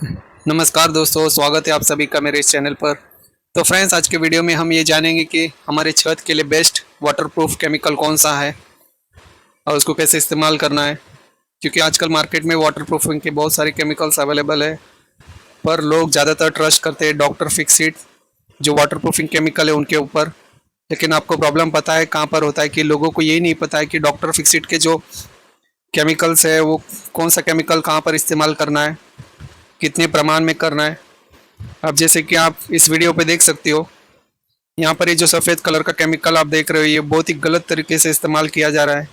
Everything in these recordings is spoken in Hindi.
नमस्कार दोस्तों, स्वागत है आप सभी का मेरे इस चैनल पर। तो फ्रेंड्स, आज के वीडियो में हम ये जानेंगे कि हमारे छत के लिए बेस्ट वाटरप्रूफ केमिकल कौन सा है और उसको कैसे इस्तेमाल करना है। क्योंकि आजकल मार्केट में वाटरप्रूफिंग के बहुत सारे केमिकल्स अवेलेबल है, पर लोग ज़्यादातर ट्रस्ट करते हैं डॉक्टर फिक्सिट जो वाटरप्रूफिंग केमिकल है उनके ऊपर। लेकिन आपको प्रॉब्लम पता है कहाँ पर होता है कि लोगों को यही नहीं पता है कि डॉक्टर फिक्सिट के जो केमिकल्स है वो कौन सा केमिकल कहाँ पर इस्तेमाल करना है, कितने प्रमाण में करना है। अब जैसे कि आप इस वीडियो पे देख सकते हो, यहाँ पर ये जो सफ़ेद कलर का केमिकल आप देख रहे हो ये बहुत ही गलत तरीके से इस्तेमाल किया जा रहा है।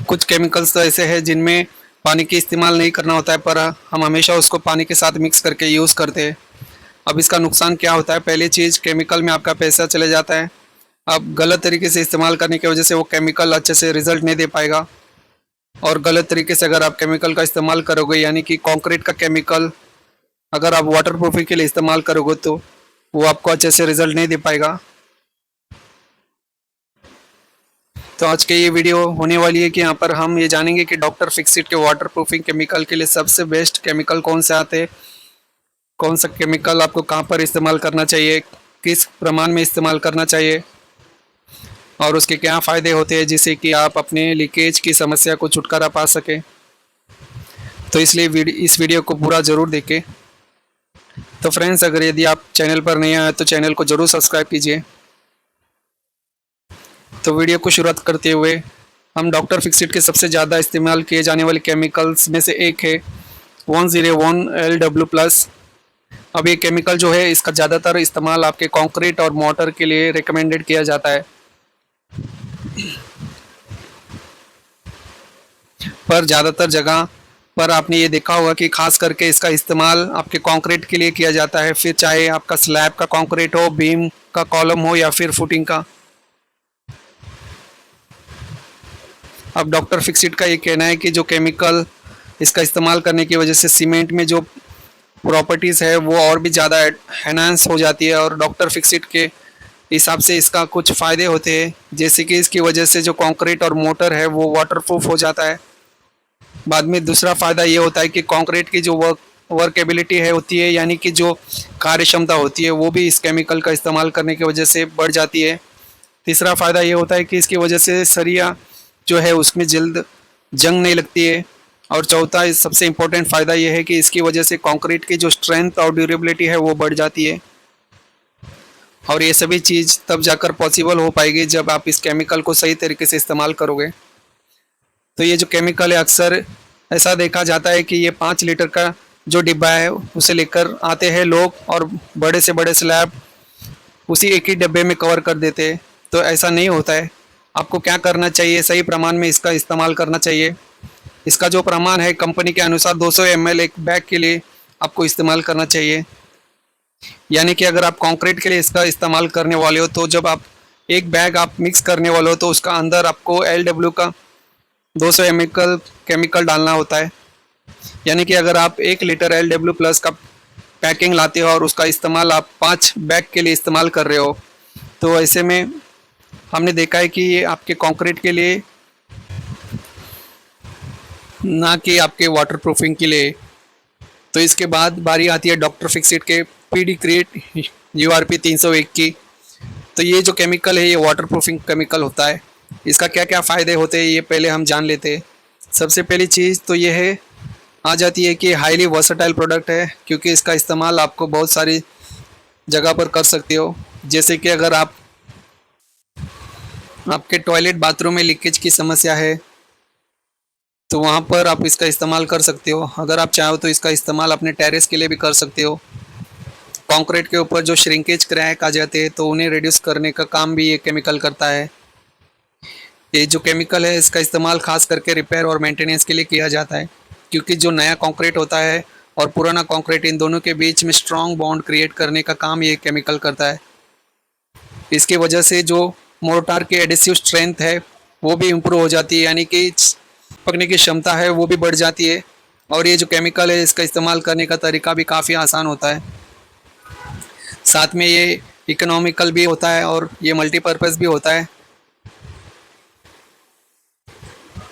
कुछ केमिकल्स तो ऐसे हैं जिनमें पानी की इस्तेमाल नहीं करना होता है, पर हम हमेशा उसको पानी के साथ मिक्स करके यूज़ करते हैं। अब इसका नुकसान क्या होता है, पहली चीज़ केमिकल में आपका पैसा चले जाता है। अब गलत तरीके से इस्तेमाल करने की वजह से वो केमिकल अच्छे से रिजल्ट नहीं दे पाएगा। और गलत तरीके से अगर आप केमिकल का इस्तेमाल करोगे, यानी कि कंक्रीट का केमिकल अगर आप वाटर प्रूफिंग के लिए इस्तेमाल करोगे तो वो आपको अच्छे से रिजल्ट नहीं दे पाएगा। तो आज के ये वीडियो होने वाली है कि यहाँ पर हम ये जानेंगे कि डॉक्टर फिक्सिट के वाटर प्रूफिंग केमिकल के लिए सबसे बेस्ट केमिकल कौन से आते हैं, कौन सा केमिकल आपको कहाँ पर इस्तेमाल करना चाहिए, किस प्रमाण में इस्तेमाल करना चाहिए और उसके क्या फ़ायदे होते हैं, जिससे कि आप अपने लीकेज की समस्या को छुटकारा पा सकें। तो इसलिए इस वीडियो को पूरा ज़रूर देखें। तो फ्रेंड्स, अगर यदि आप चैनल पर नए आए तो चैनल को ज़रूर सब्सक्राइब कीजिए। तो वीडियो को शुरुआत करते हुए हम डॉक्टर फिक्सिट के सबसे ज़्यादा इस्तेमाल किए जाने वाले केमिकल्स में से एक है 101LW+। अब ये केमिकल जो है इसका ज़्यादातर इस्तेमाल आपके कंक्रीट और मोटर के लिए रिकमेंडेड किया जाता है, पर ज़्यादातर जगह पर आपने ये देखा होगा कि खास करके इसका इस्तेमाल आपके कंक्रीट के लिए किया जाता है, फिर चाहे आपका स्लैब का कंक्रीट हो, बीम का कॉलम हो या फिर फुटिंग का। अब डॉक्टर फिक्सिट का ये कहना है कि जो केमिकल इसका इस्तेमाल करने की वजह से सीमेंट में जो प्रॉपर्टीज़ है वो और भी ज़्यादा एनहांस हो जाती है, और डॉक्टर फिक्सिट के हिसाब से इसका कुछ फ़ायदे होते हैं, जैसे कि इसकी वजह से जो कंक्रीट और मोटर है वो वाटरप्रूफ हो जाता है। बाद में दूसरा फ़ायदा ये होता है कि कंक्रीट की जो वर्केबिलिटी है होती है, यानी कि जो कार्य क्षमता होती है वो भी इस केमिकल का इस्तेमाल करने की वजह से बढ़ जाती है। तीसरा फ़ायदा ये होता है कि इसकी वजह से सरिया जो है उसमें जल्द जंग नहीं लगती है। और चौथा सबसे इम्पोर्टेंट फ़ायदा ये है कि इसकी वजह से कंक्रीट की जो स्ट्रेंथ और ड्यूरेबिलिटी है वो बढ़ जाती है। और ये सभी चीज़ तब जाकर पॉसिबल हो पाएगी जब आप इस केमिकल को सही तरीके से इस्तेमाल करोगे। तो ये जो केमिकल है अक्सर ऐसा देखा जाता है कि ये 5 लीटर का जो डिब्बा है उसे लेकर आते हैं लोग, और बड़े से बड़े स्लैब उसी एक ही डब्बे में कवर कर देते हैं। तो ऐसा नहीं होता है। आपको क्या करना चाहिए, सही प्रमाण में इसका इस्तेमाल करना चाहिए। इसका जो प्रमाण है कंपनी के अनुसार 200 ml एक बैग के लिए आपको इस्तेमाल करना चाहिए। यानी कि अगर आप कंक्रीट के लिए इसका इस्तेमाल करने वाले हो तो जब आप एक बैग आप मिक्स करने वाले हो तो उसका अंदर आपको LW का 200 ml केमिकल डालना होता है। यानी कि अगर आप 1 लीटर LW+ का पैकिंग लाते हो और उसका इस्तेमाल आप 5 बैग के लिए इस्तेमाल कर रहे हो, तो ऐसे में हमने देखा है कि ये आपके कंक्रीट के लिए ना कि आपके वाटर प्रूफिंग के लिए। तो इसके बाद बारी आती है डॉक्टर फिक्सिट के PD क्रिएट URP 301 की। तो ये जो केमिकल है ये वाटर प्रूफिंग केमिकल होता है। इसका क्या क्या फ़ायदे होते हैं ये पहले हम जान लेते हैं। सबसे पहली चीज़ तो ये है आ जाती है कि हाईली वर्सटाइल प्रोडक्ट है, क्योंकि इसका इस्तेमाल आपको बहुत सारी जगह पर कर सकते हो। जैसे कि अगर आपके टॉयलेट बाथरूम में लीकेज की समस्या है तो वहाँ पर आप इसका इस्तेमाल कर सकते हो। अगर आप चाहो तो इसका इस्तेमाल अपने टेरेस के लिए भी कर सकते हो। कंक्रीट के ऊपर जो श्रिंकेज क्रैक आ जाते हैं तो उन्हें रिड्यूस करने का काम भी ये केमिकल करता है। ये जो केमिकल है इसका इस्तेमाल खास करके रिपेयर और मेंटेनेंस के लिए किया जाता है, क्योंकि जो नया कंक्रीट होता है और पुराना कंक्रीट इन दोनों के बीच में स्ट्रॉन्ग बॉन्ड क्रिएट करने का काम ये केमिकल करता है। इसकी वजह से जो मोर्टार की एडिसिव स्ट्रेंथ है वो भी इम्प्रूव हो जाती है, यानी कि पकने की क्षमता है वो भी बढ़ जाती है। और ये जो केमिकल है इसका इस्तेमाल करने का तरीका भी काफ़ी आसान होता है। साथ में ये इकोनॉमिकल भी होता है और ये मल्टीपर्पज़ भी होता है।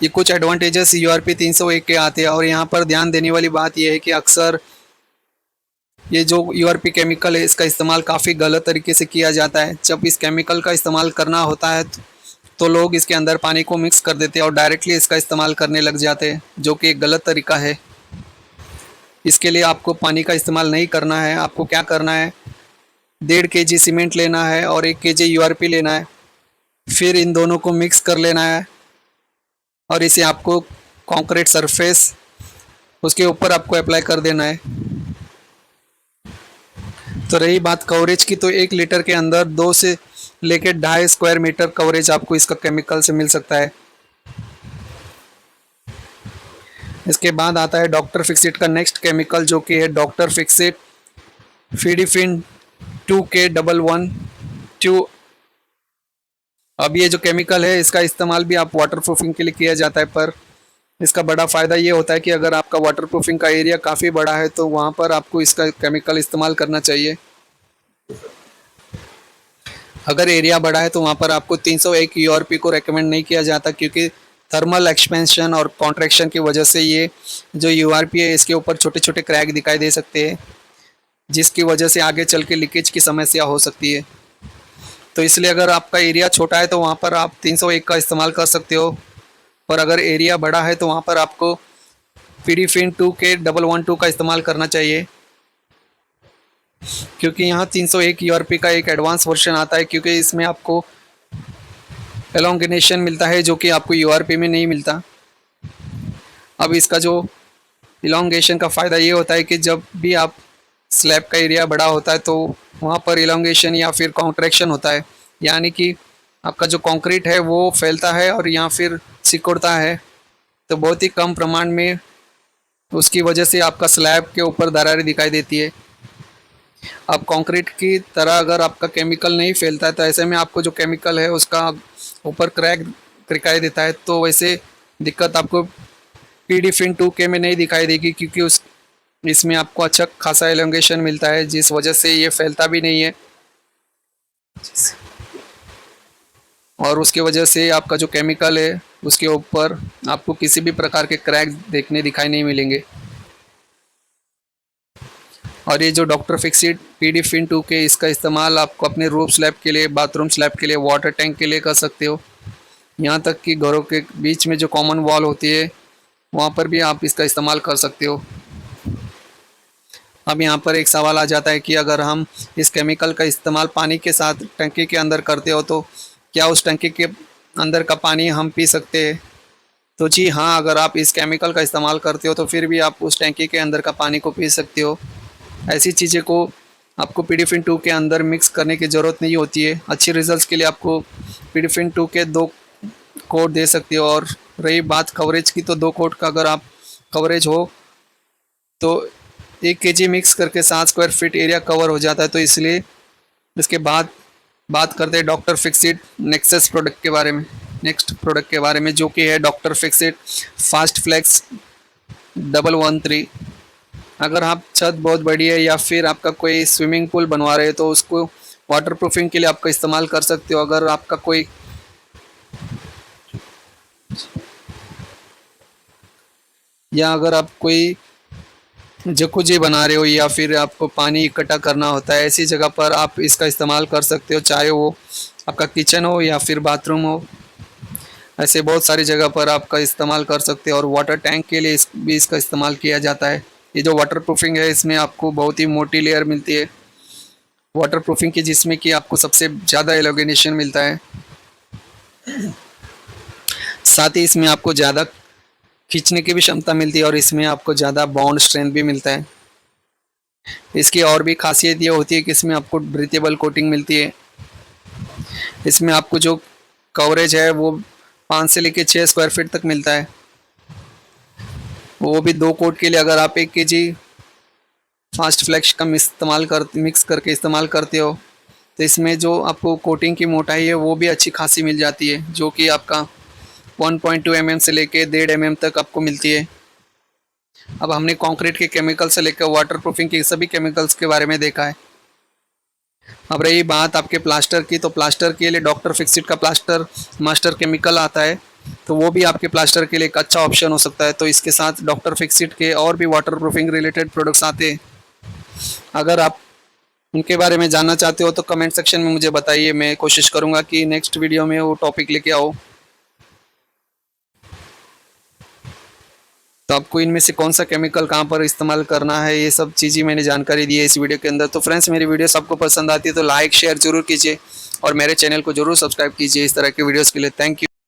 ये कुछ एडवांटेजेस यूआरपी 301 के आते हैं। और यहाँ पर ध्यान देने वाली बात यह है कि अक्सर ये जो यूआरपी केमिकल है इसका इस्तेमाल काफ़ी गलत तरीके से किया जाता है। जब इस केमिकल का इस्तेमाल करना होता है तो लोग इसके अंदर पानी को मिक्स कर देते हैं और डायरेक्टली इसका इस्तेमाल करने लग जाते हैं, जो कि एक गलत तरीका है। इसके लिए आपको पानी का इस्तेमाल नहीं करना है। आपको क्या करना है, 1.5 kg सीमेंट लेना है और 1 kg यूआरपी लेना है। फिर इन दोनों को मिक्स कर लेना है और इसे आपको कंक्रीट सरफेस उसके ऊपर आपको अप्लाई कर देना है। तो रही बात कवरेज की, तो 1 लीटर के अंदर 2 से लेकर 2.5 स्क्वायर मीटर कवरेज आपको इसका केमिकल से मिल सकता है। इसके बाद आता है डॉक्टर फिक्सिट का नेक्स्ट केमिकल, जो कि है डॉक्टर फिक्सिट फिडिफिन 2K112। अब ये जो केमिकल है इसका इस्तेमाल भी आप वाटर प्रूफिंग के लिए किया जाता है, पर इसका बड़ा फ़ायदा ये होता है कि अगर आपका वाटर प्रूफिंग का एरिया काफ़ी बड़ा है तो वहाँ पर आपको इसका केमिकल इस्तेमाल करना चाहिए। अगर एरिया बड़ा है तो वहाँ पर आपको 301 यूआरपी को रेकमेंड नहीं किया जाता, क्योंकि थर्मल एक्सपेंशन और कॉन्ट्रैक्शन की वजह से ये जो यूआरपी है इसके ऊपर छोटे छोटे क्रैक दिखाई दे सकते हैं, जिसकी वजह से आगे चल के लीकेज की समस्या हो सकती है। तो इसलिए अगर आपका एरिया छोटा है तो वहाँ पर आप 301 का इस्तेमाल कर सकते हो, और अगर एरिया बड़ा है तो वहाँ पर आपको फिडिफिन 2K112 का इस्तेमाल करना चाहिए, क्योंकि यहाँ 301 यूआरपी का एक एडवांस वर्जन आता है, क्योंकि इसमें आपको एलोंगेशन मिलता है जो कि आपको यूआरपी में नहीं मिलता। अब इसका जो इलोंगेशन का फ़ायदा ये होता है कि जब भी आप स्लैब का एरिया बड़ा होता है तो वहाँ पर इलोंगेशन या फिर कॉन्ट्रैक्शन होता है, यानी कि आपका जो कंक्रीट है वो फैलता है और या फिर सिकुड़ता है, तो बहुत ही कम प्रमाण में उसकी वजह से आपका स्लैब के ऊपर दरारें दिखाई देती है। अब कंक्रीट की तरह अगर आपका केमिकल नहीं फैलता है तो ऐसे में आपको जो केमिकल है उसका ऊपर क्रैक दिखाई देता है, तो वैसे दिक्कत आपको फिडिफिन 2K में नहीं दिखाई देगी, क्योंकि इसमें आपको अच्छा खासा एलोंगेशन मिलता है, जिस वजह से ये फैलता भी नहीं है और उसके वजह से आपका जो केमिकल है उसके ऊपर आपको किसी भी प्रकार के क्रैक दिखाई नहीं मिलेंगे। और ये जो डॉक्टर फिक्सिट फिडिफिन 2K इसका इस्तेमाल आपको अपने रूफ स्लैब के लिए, बाथरूम स्लैब के लिए, वाटर टैंक के लिए कर सकते हो। यहाँ तक कि घरों के बीच में जो कॉमन वॉल होती है वहाँ पर भी आप इसका इस्तेमाल कर सकते हो। अब यहाँ पर एक सवाल आ जाता है कि अगर हम इस केमिकल का इस्तेमाल पानी के साथ टंकी के अंदर करते हो तो क्या उस टंकी के अंदर का पानी हम पी सकते हैं? तो जी हाँ, अगर आप इस केमिकल का इस्तेमाल करते हो तो फिर भी आप उस टंकी के अंदर का पानी को पी सकते हो। ऐसी चीज़ें को आपको फिडिफिन 2 के अंदर मिक्स करने की ज़रूरत नहीं होती है। अच्छे रिजल्ट्स के लिए आपको फिडिफिन 2 के 2 कोट दे सकते हो। और रही बात कवरेज की, तो 2 कोट का अगर आप कवरेज हो तो 1 kg मिक्स करके 7 स्क्वायर फीट एरिया कवर हो जाता है। तो इसलिए इसके बाद बात करते हैं डॉक्टर फिक्सिट नेक्स्ट प्रोडक्ट के बारे में, जो कि है डॉक्टर फिक्सिट फास्ट फ्लेक्स 113। अगर आप छत बहुत बड़ी है या फिर आपका कोई स्विमिंग पूल बनवा रहे हो तो उसको वाटर प्रूफिंग के लिए आपका इस्तेमाल कर सकते हो। अगर आपका कोई अगर आप कोई जकूजी बना रहे हो या फिर आपको पानी इकट्ठा करना होता है, ऐसी जगह पर आप इसका इस्तेमाल कर सकते हो, चाहे वो आपका किचन हो या फिर बाथरूम हो। ऐसे बहुत सारी जगह पर आपका इस्तेमाल कर सकते हो। और वाटर टैंक के लिए भी इसका इस्तेमाल किया जाता है। ये जो वाटर प्रूफिंग है इसमें आपको बहुत ही मोटी लेयर मिलती है वाटर प्रूफिंग की, जिसमें कि आपको सबसे ज़्यादा एलोगेनेशन मिलता है। साथ ही इसमें आपको ज़्यादा खींचने की भी क्षमता मिलती है और इसमें आपको ज़्यादा बॉन्ड स्ट्रेंथ भी मिलता है। इसकी और भी खासियत ये होती है कि इसमें आपको ब्रीथेबल कोटिंग मिलती है। इसमें आपको जो कवरेज है वो 5 से लेकर 6 स्क्वायर फीट तक मिलता है, वो भी 2 कोट के लिए। अगर आप 1 kg फास्ट फ्लैक्स का मिक्स करके इस्तेमाल करते हो तो इसमें जो आपको कोटिंग की मोटाई है वो भी अच्छी खासी मिल जाती है, जो कि आपका 1.2 mm से लेके 1.5 mm तक आपको मिलती है। अब हमने कंक्रीट के केमिकल से लेकर वाटर प्रूफिंग के सभी केमिकल्स के बारे में देखा है। अब रही बात आपके प्लास्टर की, तो प्लास्टर के लिए डॉक्टर फिक्सिट का प्लास्टर मास्टर केमिकल आता है। तो वो भी आपके प्लास्टर के लिए एक अच्छा ऑप्शन हो सकता है। तो इसके साथ डॉक्टर फिक्सिट के और भी वाटर प्रूफिंग रिलेटेड प्रोडक्ट्स आते हैं। अगर आप उनके बारे में जानना चाहते हो तो कमेंट सेक्शन में मुझे बताइए, मैं कोशिश करूंगा कि नेक्स्ट वीडियो में वो टॉपिक लेके आओ। तो आपको इनमें से कौन सा केमिकल कहाँ पर इस्तेमाल करना है, ये सब चीज़ें मैंने जानकारी दी है इस वीडियो के अंदर। तो फ्रेंड्स, मेरी वीडियोस आपको पसंद आती है तो लाइक शेयर जरूर कीजिए और मेरे चैनल को जरूर सब्सक्राइब कीजिए इस तरह के वीडियोस के लिए। Thank you.